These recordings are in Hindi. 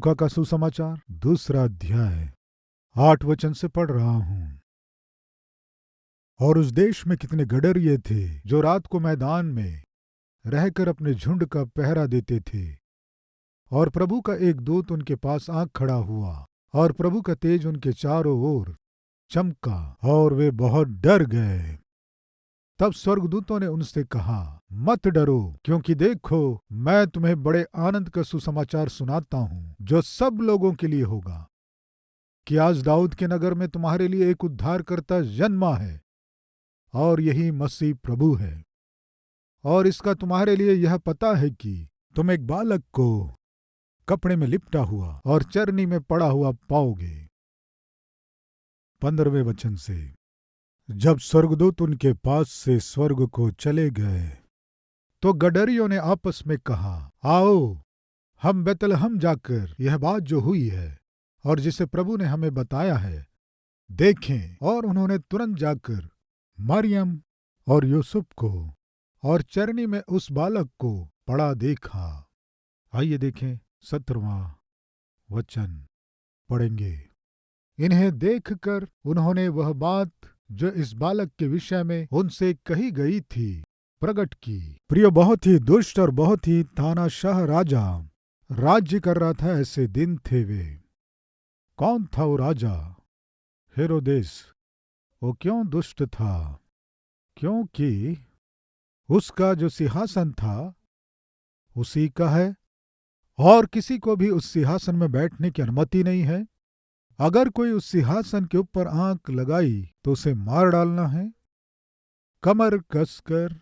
लूका का सुसमाचार 2 अध्याय 8 वचन से पढ़ रहा हूं। और उस देश में कितने गडरिये थे जो रात को मैदान में रहकर अपने झुंड का पहरा देते थे। और प्रभु का एक दूत उनके पास आ खड़ा हुआ और प्रभु का तेज उनके चारों ओर चमका और वे बहुत डर गए। तब स्वर्गदूतों ने उनसे कहा, मत डरो, क्योंकि देखो मैं तुम्हें बड़े आनंद का सुसमाचार सुनाता हूं जो सब लोगों के लिए होगा, कि आज दाऊद के नगर में तुम्हारे लिए एक उद्धारकर्ता जन्मा है, और यही मसीह प्रभु है। और इसका तुम्हारे लिए यह पता है कि तुम एक बालक को कपड़े में लिपटा हुआ और चरनी में पड़ा हुआ पाओगे। 15वें वचन से, जब स्वर्गदूत उनके पास से स्वर्ग को चले गए तो गडरियों ने आपस में कहा, आओ हम बेतलहम जाकर यह बात जो हुई है और जिसे प्रभु ने हमें बताया है देखें। और उन्होंने तुरंत जाकर मरियम और यूसुफ को और चरनी में उस बालक को पड़ा देखा। आइए देखें 17वां वचन पढ़ेंगे। इन्हें देखकर उन्होंने वह बात जो इस बालक के विषय में उनसे कही गई थी प्रकट की। प्रिय, बहुत ही दुष्ट और बहुत ही तानाशाह राजा राज्य कर रहा था। ऐसे दिन थे वे। कौन था वो राजा? हेरोदेस। वो क्यों दुष्ट था? क्योंकि उसका जो सिंहासन था उसी का है और किसी को भी उस सिंहासन में बैठने की अनुमति नहीं है। अगर कोई उस सिंहासन के ऊपर आंख लगाई तो उसे मार डालना है। कमर कसकर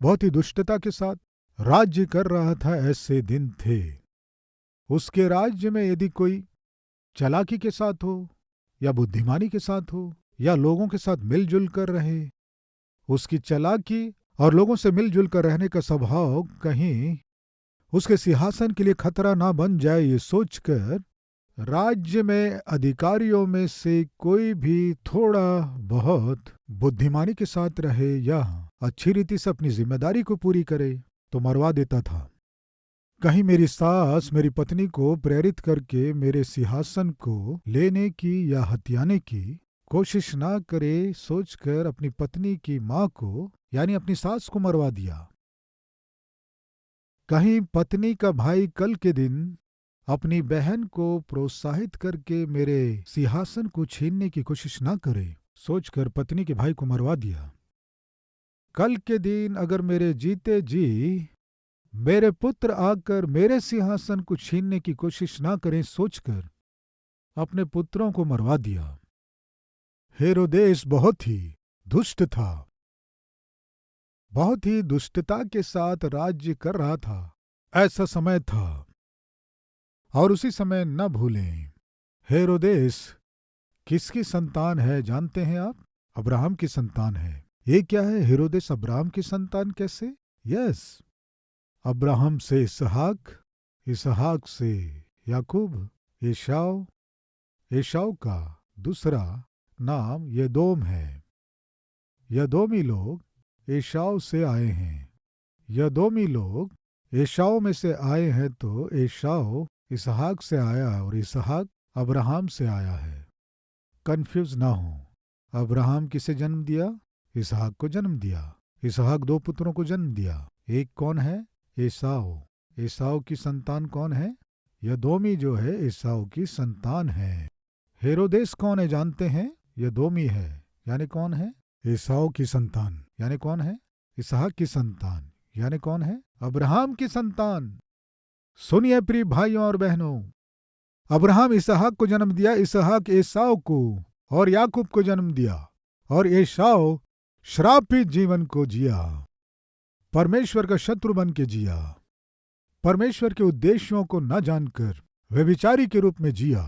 बहुत ही दुष्टता के साथ राज्य कर रहा था। ऐसे दिन थे। उसके राज्य में यदि कोई चालाकी के साथ हो या बुद्धिमानी के साथ हो या लोगों के साथ मिलजुल कर रहे, उसकी चालाकी और लोगों से मिलजुल कर रहने का स्वभाव कहीं उसके सिंहासन के लिए खतरा ना बन जाए, ये सोचकर राज्य में अधिकारियों में से कोई भी थोड़ा बहुत बुद्धिमानी के साथ रहे या अच्छी रीति से अपनी जिम्मेदारी को पूरी करे तो मरवा देता था। कहीं मेरी सास मेरी पत्नी को प्रेरित करके मेरे सिंहासन को लेने की या हथियाने की कोशिश ना करे, सोचकर अपनी पत्नी की मां को यानी अपनी सास को मरवा दिया। कहीं पत्नी का भाई कल के दिन अपनी बहन को प्रोत्साहित करके मेरे सिंहासन को छीनने की कोशिश ना करे, सोचकर पत्नी के भाई को मरवा दिया। कल के दिन अगर मेरे जीते जी मेरे पुत्र आकर मेरे सिंहासन को छीनने की कोशिश ना करें, सोचकर अपने पुत्रों को मरवा दिया। हेरोदेस बहुत ही दुष्ट था, बहुत ही दुष्टता के साथ राज्य कर रहा था। ऐसा समय था। और उसी समय न भूलें, हेरोदेस किसकी संतान है जानते हैं आप? अब्राहम की संतान है। ये क्या है? हेरोदेस अब्राहम की संतान कैसे? यस, अब्राहम से इसहाक, इसहाक से याकूब, एशाव, एशाव का दूसरा नाम यदोम है। यदोमी लोग एशाव से आए हैं। यदोमी लोग एशाव में से आए हैं, तो एशाव इसहाक से आया और इसहाक अब्राहम से आया है। कंफ्यूज ना हो। अब्राहम किसे जन्म दिया? इसहाक को जन्म दिया। इसहाक 2 पुत्रों को जन्म दिया। एक कौन है? एसाव। एसाव की संतान कौन है? यदोमी जो है एसाव की संतान है। हेरोदेस कौन है जानते हैं? यदोमी है। यानी कौन है? एसाव की संतान। यानी कौन है? इसहाक की संतान। यानी कौन है? अब्राहम की संतान। सुनिए प्रिय भाइयों और बहनों, अब्राहम इसहाक को जन्म दिया, इसहाक एसाव को और याकूब को जन्म दिया, और एसाव श्रापित जीवन को जिया, परमेश्वर का शत्रु बन के जिया, परमेश्वर के उद्देश्यों को न जानकर व्यभिचारी के रूप में जिया।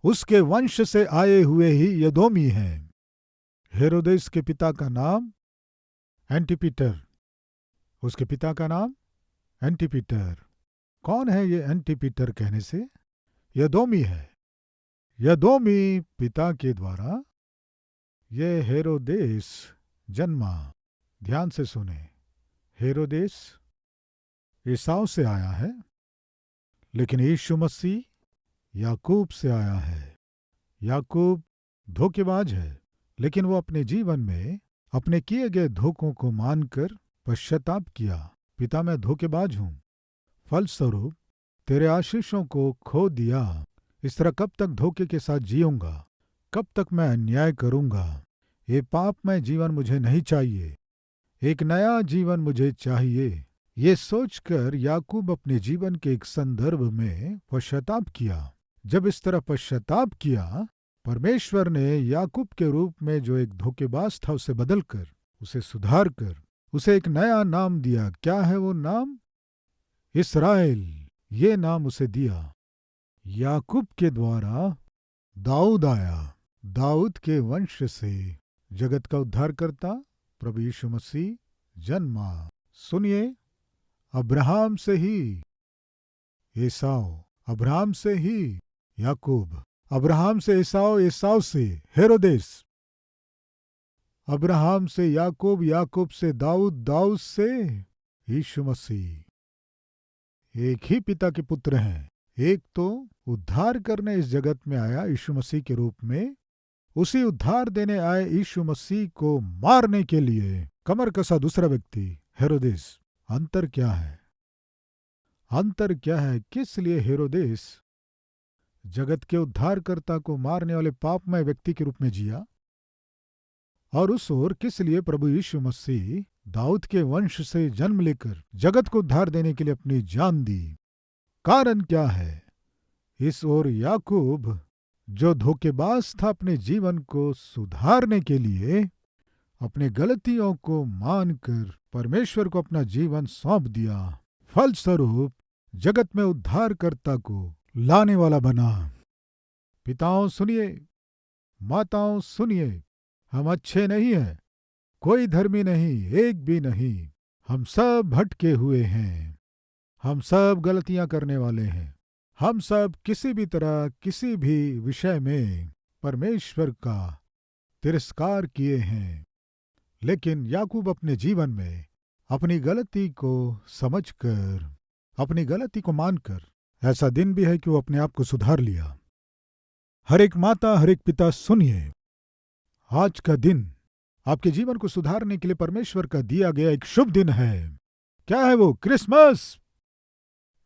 उसके वंश से आए हुए ही यदोमी हैं। हेरोदेस के पिता का नाम एंटिपीटर। उसके पिता का नाम एंटिपीटर। कौन है ये एंटिपीटर कहने से? यदोमी है। यदोमी पिता के द्वारा ये हेरोदेस जन्मा। ध्यान से सुने, हेरोदेस एसाव से आया है, लेकिन यीशु मसीह याकूब से आया है। याकूब धोखेबाज है, लेकिन वो अपने जीवन में अपने किए गए धोखों को मानकर पश्चाताप किया। पिता, मैं धोखेबाज हूँ, फलस्वरूप तेरे आशीषों को खो दिया। इस तरह कब तक धोखे के साथ जीऊंगा? कब तक मैं अन्याय करूंगा? ये पापमय जीवन मुझे नहीं चाहिए, एक नया जीवन मुझे चाहिए। ये सोचकर याकूब अपने जीवन के एक संदर्भ में पश्चाताप किया। जब इस तरह पश्चाताप किया, परमेश्वर ने याकूब के रूप में जो एक धोखेबाज था उसे बदलकर, उसे सुधार कर, उसे एक नया नाम दिया। क्या है वो नाम? इस्राएल। ये नाम उसे दिया। याकूब के द्वारा दाऊद आया। दाऊद के वंश से जगत का उद्धारकर्ता प्रभु यीशु मसीह जन्मा। सुनिए, अब्राहम से ही एसाव, अब्राहम से ही याकूब, अब्राहम से एसाव, एसाव से हेरोदेस, अब्राहम से याकूब, याकूब से दाऊद, दाऊद से यीशु मसीह। एक ही पिता के पुत्र हैं। एक तो उद्धार करने इस जगत में आया यीशु मसीह के रूप में, उसी उद्धार देने आए यीशु मसीह को मारने के लिए कमर कसा दूसरा व्यक्ति हेरोदेस। अंतर क्या है? अंतर क्या है? किस लिए हेरोदेस जगत के उद्धारकर्ता को मारने वाले पापमय व्यक्ति के रूप में जिया, और उस ओर किस लिए प्रभु यीशु मसीह दाऊद के वंश से जन्म लेकर जगत को उद्धार देने के लिए अपनी जान दी? कारण क्या है? इस ओर याकूब जो धोखेबाज था, अपने जीवन को सुधारने के लिए अपने गलतियों को मानकर परमेश्वर को अपना जीवन सौंप दिया। फलस्वरूप जगत में उद्धारकर्ता को लाने वाला बना। पिताओं सुनिए, माताओं सुनिए, हम अच्छे नहीं हैं, कोई धर्मी नहीं, एक भी नहीं। हम सब भटके हुए हैं, हम सब गलतियां करने वाले हैं। हम सब किसी भी तरह, किसी भी विषय में परमेश्वर का तिरस्कार किए हैं। लेकिन याकूब अपने जीवन में अपनी गलती को समझकर, अपनी गलती को मानकर, ऐसा दिन भी है कि वो अपने आप को सुधार लिया। हर एक माता, हर एक पिता सुनिए, आज का दिन आपके जीवन को सुधारने के लिए परमेश्वर का दिया गया एक शुभ दिन है। क्या है वो? क्रिसमस।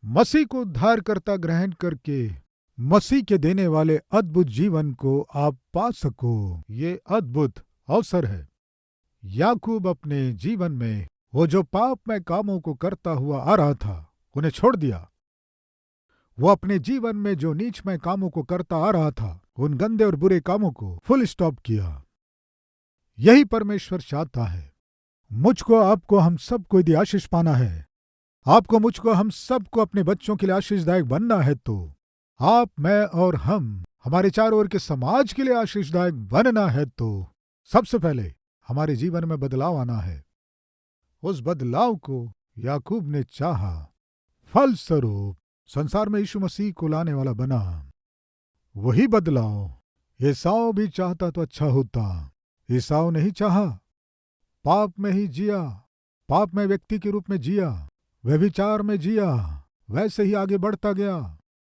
मसीह को उद्धारकर्ता ग्रहण करके मसीह के देने वाले अद्भुत जीवन को आप पा सको, ये अद्भुत अवसर है। याकूब अपने जीवन में वो जो पापमय कामों को करता हुआ आ रहा था, उन्हें छोड़ दिया। वो अपने जीवन में जो नीचमय कामों को करता आ रहा था, उन गंदे और बुरे कामों को फुल स्टॉप किया। यही परमेश्वर चाहता है। मुझको, आपको, हम सबको यदि आशीष पाना है, आपको, मुझको, हम सबको अपने बच्चों के लिए आशीषदायक बनना है, तो आप, मैं और हम, हमारे चारों ओर के समाज के लिए आशीषदायक बनना है, तो सबसे पहले हमारे जीवन में बदलाव आना है। उस बदलाव को याकूब ने चाहा, फलस्वरूप संसार में यीशु मसीह को लाने वाला बना। वही बदलाव एसाव भी चाहता तो अच्छा होता। एसाव नहीं चाहा, पाप में ही जिया, पाप में व्यक्ति के रूप में जिया, व्यभिचार में जिया, वैसे ही आगे बढ़ता गया।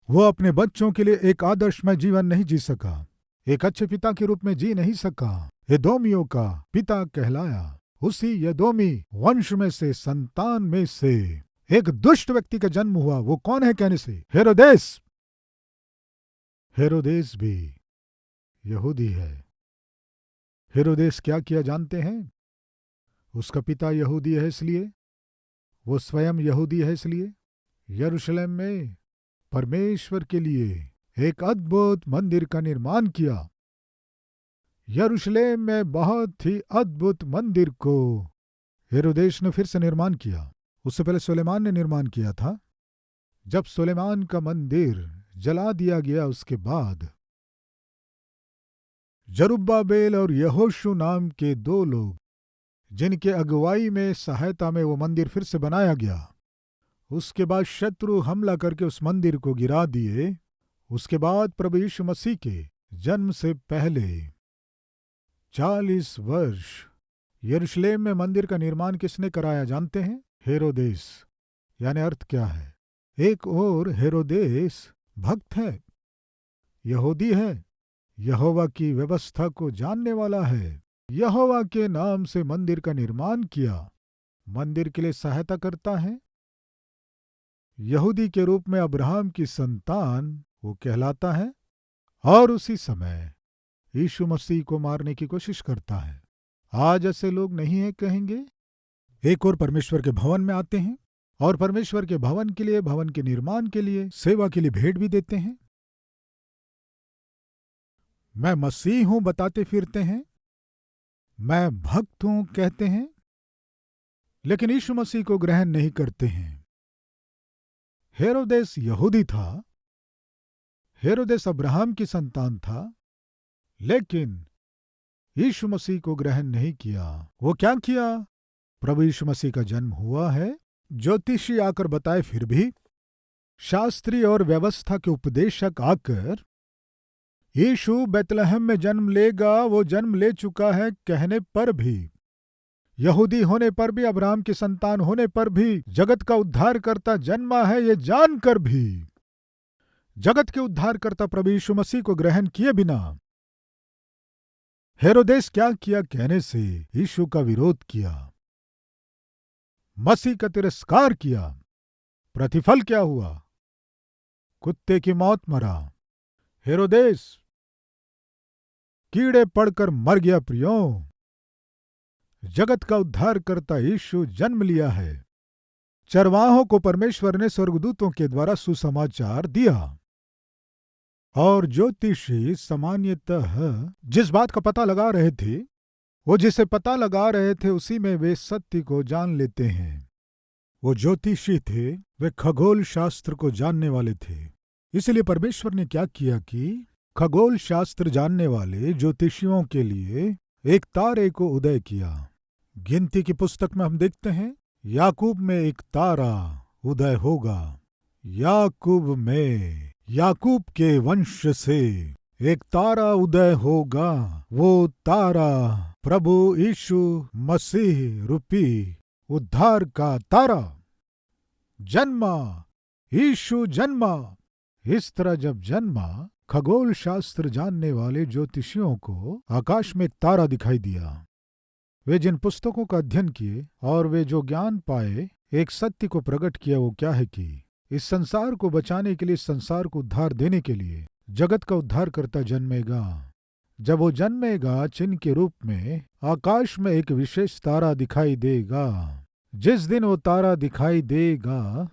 वो अपने बच्चों के लिए एक आदर्शमय जीवन नहीं जी सका, एक अच्छे पिता के रूप में जी नहीं सका। एदोमियों का पिता कहलाया। उसी यदोमी वंश में से, संतान में से एक दुष्ट व्यक्ति का जन्म हुआ। वो कौन है कहने से? हेरोदेस। हेरोदेस भी यहूदी है। हेरोदेस क्या किया जानते हैं? उसका पिता यहूदी है, इसलिए वो स्वयं यहूदी है, इसलिए यरूशलेम में परमेश्वर के लिए एक अद्भुत मंदिर का निर्माण किया। यरूशलेम में बहुत ही अद्भुत मंदिर को हेरोदेस ने फिर से निर्माण किया। उससे पहले सुलेमान ने निर्माण किया था। जब सुलेमान का मंदिर जला दिया गया, उसके बाद जरुब्बाबेल और यहोशू नाम के दो लोग, जिनके अगुवाई में, सहायता में वो मंदिर फिर से बनाया गया। उसके बाद शत्रु हमला करके उस मंदिर को गिरा दिए। उसके बाद प्रभु यीशु मसीह के जन्म से पहले 40 वर्ष यरूशलेम में मंदिर का निर्माण किसने कराया जानते हैं? हेरोदेस। यानी अर्थ क्या है? एक ओर हेरोदेस भक्त है, यहूदी है, यहोवा की व्यवस्था को जानने वाला है, यहोवा के नाम से मंदिर का निर्माण किया, मंदिर के लिए सहायता करता है। यहूदी के रूप में अब्राहम की संतान वो कहलाता है, और उसी समय यीशु मसीह को मारने की कोशिश करता है। आज ऐसे लोग नहीं है कहेंगे। एक और परमेश्वर के भवन में आते हैं और परमेश्वर के भवन के लिए, भवन के निर्माण के लिए, सेवा के लिए भेंट भी देते हैं। मैं मसीह हूं बताते फिरते हैं, मैं भक्त हूं कहते हैं, लेकिन यीशु मसीह को ग्रहण नहीं करते हैं। हेरोदेस यहूदी था, हेरोदेस अब्राहम की संतान था, लेकिन यीशु मसीह को ग्रहण नहीं किया। वो क्या किया? प्रभु यीशु मसीह का जन्म हुआ है, ज्योतिषी आकर बताए फिर भी, शास्त्री और व्यवस्था के उपदेशक आकर यीशु बेतलहम में जन्म लेगा, वो जन्म ले चुका है कहने पर भी, यहूदी होने पर भी, अब्राहम की संतान होने पर भी, जगत का उद्धारकर्ता जन्मा है ये जानकर भी, जगत के उद्धारकर्ता प्रभु यीशु मसीह को ग्रहण किए बिना हेरोदेस क्या किया कहने से यीशु का विरोध किया, मसीह का तिरस्कार किया। प्रतिफल क्या हुआ? कुत्ते की मौत मरा। हेरोदेस कीड़े पड़कर मर गया। प्रियो, जगत का उद्धारकर्ता यीशु जन्म लिया है। चरवाहों को परमेश्वर ने स्वर्गदूतों के द्वारा सुसमाचार दिया, और ज्योतिषी सामान्यतः जिस बात का पता लगा रहे थे, वो जिसे पता लगा रहे थे उसी में वे सत्य को जान लेते हैं। वो ज्योतिषी थे, वे खगोल शास्त्र को जानने वाले थे। इसलिए परमेश्वर ने क्या किया कि खगोल शास्त्र जानने वाले ज्योतिषियों के लिए एक तारे को उदय किया। गिनती की पुस्तक में हम देखते हैं, याकूब में एक तारा उदय होगा। याकूब में, याकूब के वंश से एक तारा उदय होगा। वो तारा प्रभु यीशु मसीह रूपी उद्धार का तारा जन्मा। यीशु जन्मा। इस तरह जब जन्मा, खगोल शास्त्र जानने वाले ज्योतिषियों को आकाश में एक तारा दिखाई दिया। वे जिन पुस्तकों का अध्ययन किए और वे जो ज्ञान पाए, एक सत्य को प्रकट किया। वो क्या है कि इस संसार को बचाने के लिए, इस संसार को उद्धार देने के लिए जगत का उद्धारकर्ता जन्मेगा। जब वो जन्मेगा, चिन्ह के रूप में आकाश में एक विशेष तारा दिखाई देगा। जिस दिन वो तारा दिखाई देगा,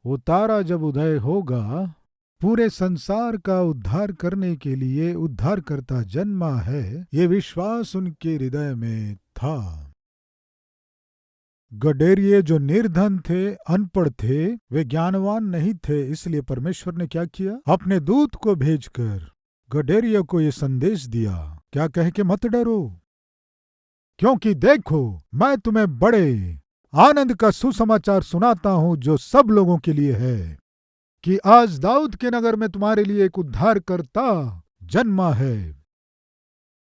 वो तारा जब उदय होगा, पूरे संसार का उद्धार करने के लिए उद्धारकर्ता जन्मा है, ये विश्वास उनके हृदय में था। गडेरिये जो निर्धन थे, अनपढ़ थे, वे ज्ञानवान नहीं थे, इसलिए परमेश्वर ने क्या किया? अपने दूत को भेजकर गडेरिये को ये संदेश दिया, क्या कह के? मत डरो, क्योंकि देखो मैं तुम्हें बड़े आनंद का सुसमाचार सुनाता हूं जो सब लोगों के लिए है, कि आज दाऊद के नगर में तुम्हारे लिए एक उद्धारकर्ता जन्मा है,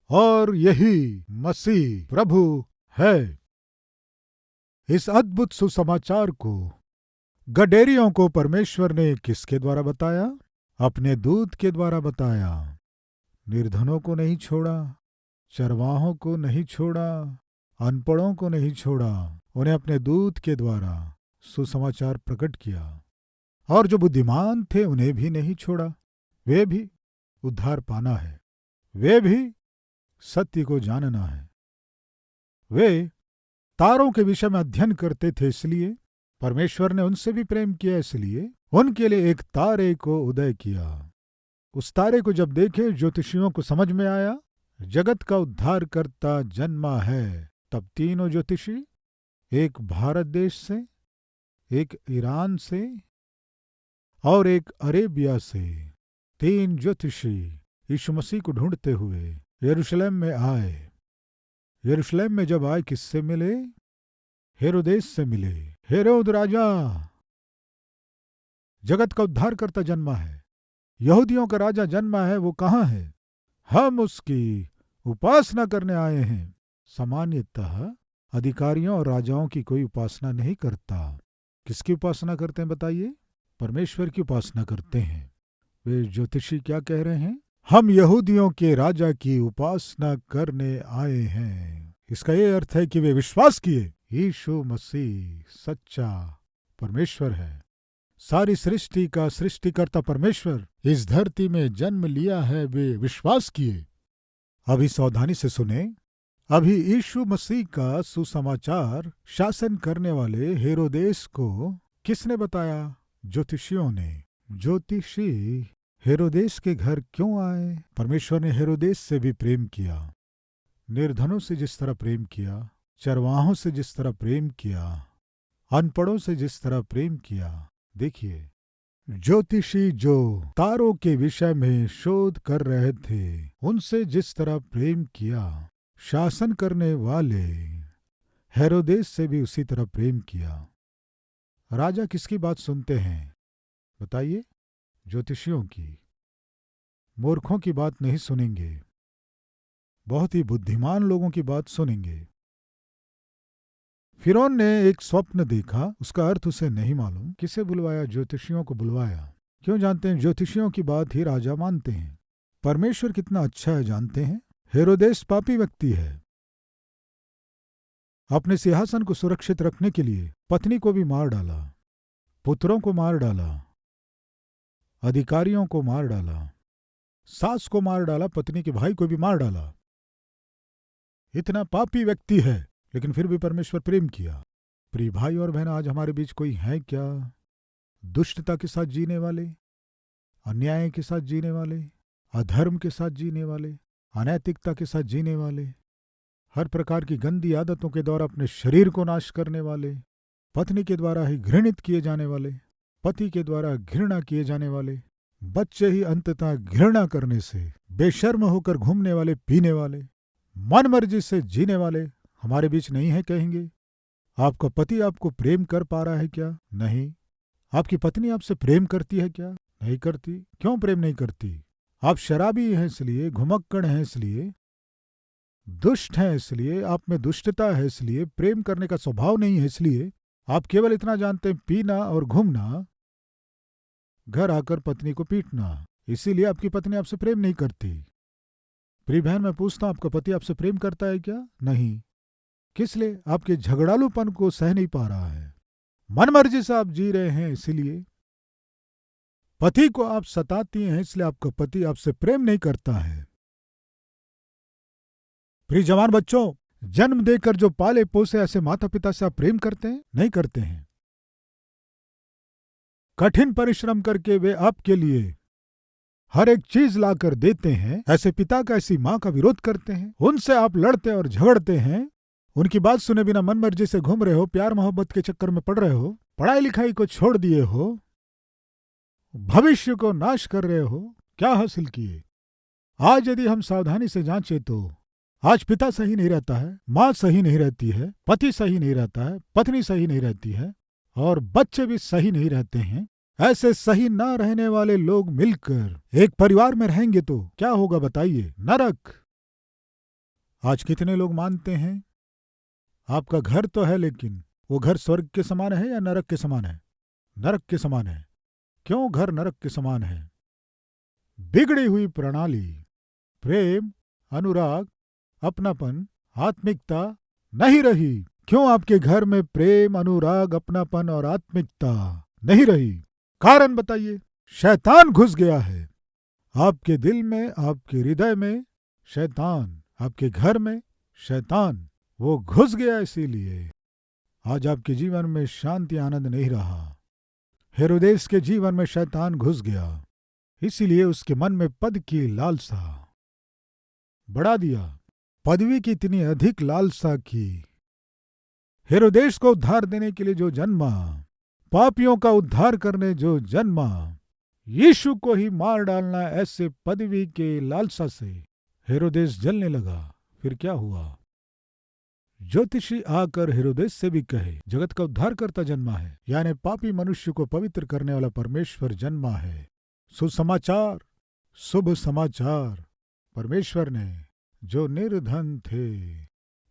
और यही मसीह प्रभु है। इस अद्भुत सुसमाचार को गडेरियों को परमेश्वर ने किसके द्वारा बताया? अपने दूत के द्वारा बताया। निर्धनों को नहीं छोड़ा, चरवाहों को नहीं छोड़ा, अनपढ़ों को नहीं छोड़ा, उन्हें अपने दूत के द्वारा सुसमाचार प्रकट किया। और जो बुद्धिमान थे उन्हें भी नहीं छोड़ा। वे भी उद्धार पाना है, वे भी सत्य को जानना है। वे तारों के विषय में अध्ययन करते थे, इसलिए परमेश्वर ने उनसे भी प्रेम किया, इसलिए उनके लिए एक तारे को उदय किया। उस तारे को जब देखे, ज्योतिषियों को समझ में आया जगत का उद्धारकर्ता जन्मा है। तब तीनों ज्योतिषी, एक भारत देश से, एक ईरान से और एक अरेबिया से, तीन ज्योतिषी यीशु मसीह को ढूंढते हुए यरूशलेम में आए। यरूशलेम में जब आए, किससे मिले? हेरोदेस से मिले। हेरोद राजा, जगत का उद्धारकर्ता जन्मा है, यहूदियों का राजा जन्मा है, वो कहाँ है? हम उसकी उपासना करने आए हैं। सामान्यतः अधिकारियों और राजाओं की कोई उपासना नहीं करता। किसकी उपासना करते हैं बताइए? परमेश्वर की उपासना करते हैं। वे ज्योतिषी क्या कह रहे हैं? हम यहूदियों के राजा की उपासना करने आए हैं। इसका ये अर्थ है कि वे विश्वास किए यीशु मसीह सच्चा परमेश्वर है। सारी सृष्टि का सृष्टिकर्ता परमेश्वर इस धरती में जन्म लिया है, वे विश्वास किए। अभी सावधानी से सुने। अभी यीशु मसीह का सुसमाचार शासन करने वाले हेरोदेस को किसने बताया? ज्योतिषियों ने। ज्योतिषी हेरोदेस के घर क्यों आए? परमेश्वर ने हेरोदेस से भी प्रेम किया। निर्धनों से जिस तरह प्रेम किया, चरवाहों से जिस तरह प्रेम किया, अनपढ़ों से जिस तरह प्रेम किया। देखिए, ज्योतिषी जो तारों के विषय में शोध कर रहे थे, उनसे जिस तरह प्रेम किया, शासन करने वाले हेरोदेस से भी उसी तरह प्रेम किया। राजा किसकी बात सुनते हैं बताइए? ज्योतिषियों की। मूर्खों की बात नहीं सुनेंगे, बहुत ही बुद्धिमान लोगों की बात सुनेंगे। फिरौन ने एक स्वप्न देखा, उसका अर्थ उसे नहीं मालूम। किसे बुलवाया? ज्योतिषियों को बुलवाया। क्यों जानते हैं? ज्योतिषियों की बात ही राजा मानते हैं। परमेश्वर कितना अच्छा है जानते हैं? हेरोदेस पापी व्यक्ति है। अपने सिंहासन को सुरक्षित रखने के लिए पत्नी को भी मार डाला, पुत्रों को मार डाला, अधिकारियों को मार डाला, सास को मार डाला, पत्नी के भाई को भी मार डाला। इतना पापी व्यक्ति है, लेकिन फिर भी परमेश्वर प्रेम किया। प्रिय भाई और बहन, आज हमारे बीच कोई है क्या दुष्टता के साथ जीने वाले, अन्याय के साथ जीने वाले, अधर्म के साथ जीने वाले, अनैतिकता के साथ जीने वाले, हर प्रकार की गंदी आदतों के द्वारा अपने शरीर को नाश करने वाले, पत्नी के द्वारा ही घृणित किए जाने वाले, पति के द्वारा घृणा किए जाने वाले, बच्चे ही अंततः घृणा करने से बेशर्म होकर घूमने वाले, पीने वाले, मनमर्जी से जीने वाले हमारे बीच नहीं है कहेंगे? आपका पति आपको प्रेम कर पा रहा है क्या? नहीं। आपकी पत्नी आपसे प्रेम करती है क्या? नहीं करती। क्यों प्रेम नहीं करती? आप शराबी हैं इसलिए, घुमक्कड़ हैं इसलिए, दुष्ट हैं इसलिए, आप में दुष्टता है इसलिए, प्रेम करने का स्वभाव नहीं है इसलिए, आप केवल इतना जानते हैं पीना और घूमना, घर आकर पत्नी को पीटना, इसीलिए आपकी पत्नी आपसे प्रेम नहीं करती। प्रिय बहन, मैं पूछता हूं, आपका पति आपसे प्रेम करता है क्या? नहीं। किस लिए? आपके झगड़ालूपन को सह नहीं पा रहा है, मनमर्जी से आप जी रहे हैं, इसीलिए पति को आप सताती हैं, इसलिए आपका पति आपसे प्रेम नहीं करता है। प्रिय जवान बच्चों, जन्म देकर जो पाले पोसे ऐसे माता पिता से आप प्रेम करते हैं? नहीं करते हैं। कठिन परिश्रम करके वे आपके लिए हर एक चीज लाकर देते हैं, ऐसे पिता का, ऐसी माँ का विरोध करते हैं, उनसे आप लड़ते और झगड़ते हैं, उनकी बात सुने बिना मनमर्जी से घूम रहे हो, प्यार मोहब्बत के चक्कर में पड़ रहे हो, पढ़ाई लिखाई को छोड़ दिए हो, भविष्य को नाश कर रहे हो। क्या हासिल किए? आज यदि हम सावधानी से जांचें तो आज पिता सही नहीं रहता है, माँ सही नहीं रहती है, पति सही नहीं रहता है, पत्नी सही नहीं रहती है, और बच्चे भी सही नहीं रहते हैं। ऐसे सही ना रहने वाले लोग मिलकर एक परिवार में रहेंगे तो क्या होगा बताइए? नरक। आज कितने लोग मानते हैं आपका घर तो है, लेकिन वो घर स्वर्ग के समान है या नरक के समान है? नरक के समान है। क्यों घर नरक के समान है? बिगड़ी हुई प्रणाली, प्रेम, अनुराग, अपनापन, आत्मिकता नहीं रही। क्यों आपके घर में प्रेम, अनुराग, अपनापन और आत्मिकता नहीं रही? कारण बताइए। शैतान घुस गया है आपके दिल में, आपके हृदय में शैतान, आपके घर में शैतान, वो घुस गया। इसीलिए आज आपके जीवन में शांति, आनंद नहीं रहा। हेरोदेस के जीवन में शैतान घुस गया, इसीलिए उसके मन में पद की लालसा बढ़ा दिया, पदवी की इतनी अधिक लालसा की। हेरोदेस को उद्धार देने के लिए जो जन्मा, पापियों का उद्धार करने जो जन्मा, यीशु को ही मार डालना, ऐसे पदवी के लालसा से हेरोदेस जलने लगा। फिर क्या हुआ? ज्योतिषी आकर हेरोदेस से भी कहे, जगत का उद्धार करता जन्मा है, यानी पापी मनुष्य को पवित्र करने वाला परमेश्वर जन्मा है। सुसमाचार, शुभ समाचार, परमेश्वर ने जो निर्धन थे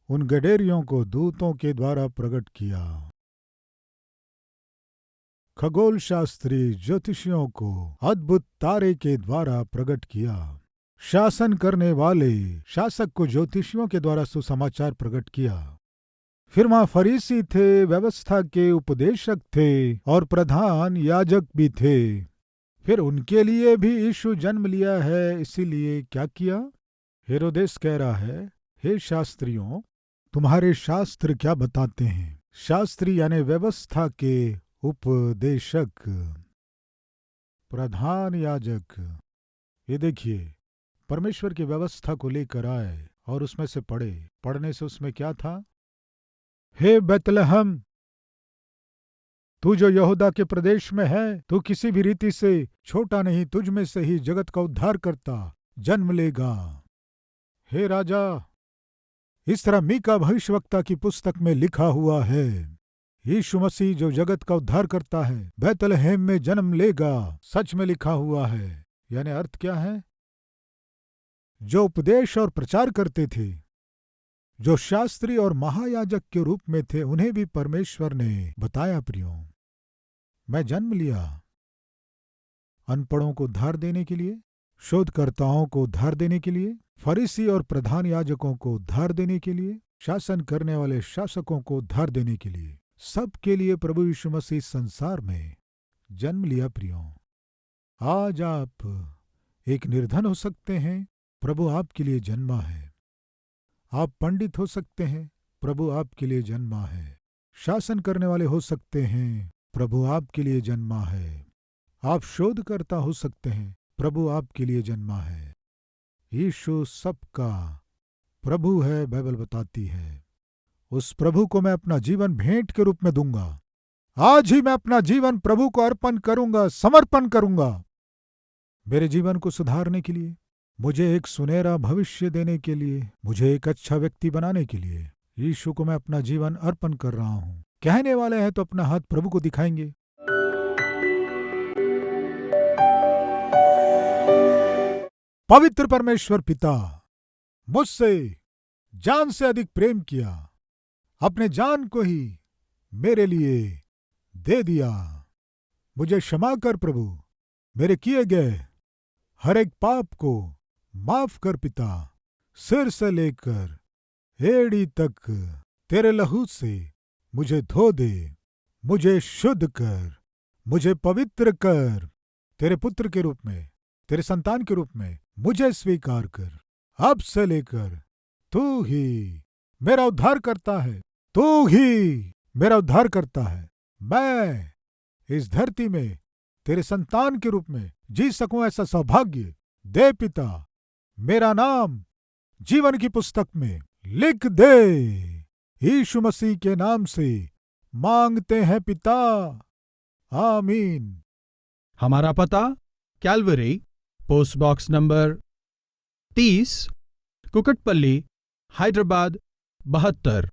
उन गडेरियों को दूतों के द्वारा प्रकट किया। खगोल शास्त्री ज्योतिषियों को अद्भुत तारे के द्वारा प्रकट किया। शासन करने वाले शासक को ज्योतिषियों के द्वारा सुसमाचार प्रकट किया। फिर वहां फरीसी थे, व्यवस्था के उपदेशक थे और प्रधान याजक भी थे। फिर उनके लिए भी यीशु जन्म लिया है, इसीलिए क्या किया? हेरोदेस कह रहा है, हे शास्त्रियों, तुम्हारे शास्त्र क्या बताते हैं? शास्त्री यानी व्यवस्था के उपदेशक, प्रधान याजक, ये देखिए परमेश्वर की व्यवस्था को लेकर आए और उसमें से पढ़ने से उसमें क्या था? हे बैतलहम, तू जो यहूदा के प्रदेश में है, तू किसी भी रीति से छोटा नहीं, तुझ में से ही जगत का उद्धार करता जन्म लेगा। हे राजा, इस तरह मीका भविष्यवक्ता की पुस्तक में लिखा हुआ है, यीशु मसीह जो जगत का उद्धार करता है बैतलहम में जन्म लेगा। सच में लिखा हुआ है। यानी अर्थ क्या है? जो उपदेश और प्रचार करते थे, जो शास्त्री और महायाजक के रूप में थे, उन्हें भी परमेश्वर ने बताया, प्रियो, मैं जन्म लिया अनपढ़ों को उद्धार देने के लिए, शोधकर्ताओं को उद्धार देने के लिए, फरीसी और प्रधान याजकों को उद्धार देने के लिए, शासन करने वाले शासकों को उद्धार देने के लिए, सबके लिए प्रभु यीशु मसीह संसार में जन्म लिया। प्रियो, आज आप एक निर्धन हो सकते हैं, प्रभु आपके लिए जन्मा है। आप पंडित हो सकते हैं, प्रभु आपके लिए जन्मा है। शासन करने वाले हो सकते हैं, प्रभु आपके लिए जन्मा है। आप शोधकर्ता हो सकते हैं, प्रभु आपके लिए जन्मा है। यीशु सबका प्रभु है, बाइबल बताती है। उस प्रभु को मैं अपना जीवन भेंट के रूप में दूंगा। आज ही मैं अपना जीवन प्रभु को अर्पण करूंगा, समर्पण करूंगा। मेरे जीवन को सुधारने के लिए, मुझे एक सुनहरा भविष्य देने के लिए, मुझे एक अच्छा व्यक्ति बनाने के लिए यीशु को मैं अपना जीवन अर्पण कर रहा हूं। कहने वाले हैं तो अपना हाथ प्रभु को दिखाएंगे। पवित्र परमेश्वर पिता, मुझसे जान से अधिक प्रेम किया, अपने जान को ही मेरे लिए दे दिया। मुझे क्षमा कर प्रभु, मेरे किए गए हर एक पाप को माफ कर पिता। सिर से लेकर एड़ी तक तेरे लहू से मुझे धो दे, मुझे शुद्ध कर, मुझे पवित्र कर। तेरे पुत्र के रूप में, तेरे संतान के रूप में मुझे स्वीकार कर। अब से लेकर तू ही मेरा उद्धार करता है, तू ही मेरा उद्धार करता है। मैं इस धरती में तेरे संतान के रूप में जी सकूं, ऐसा सौभाग्य दे पिता। मेरा नाम जीवन की पुस्तक में लिख दे। यीशु मसीह के नाम से मांगते हैं पिता, आमीन। हमारा पता Calvary, post box number 30, Kukatpally, Hyderabad 72।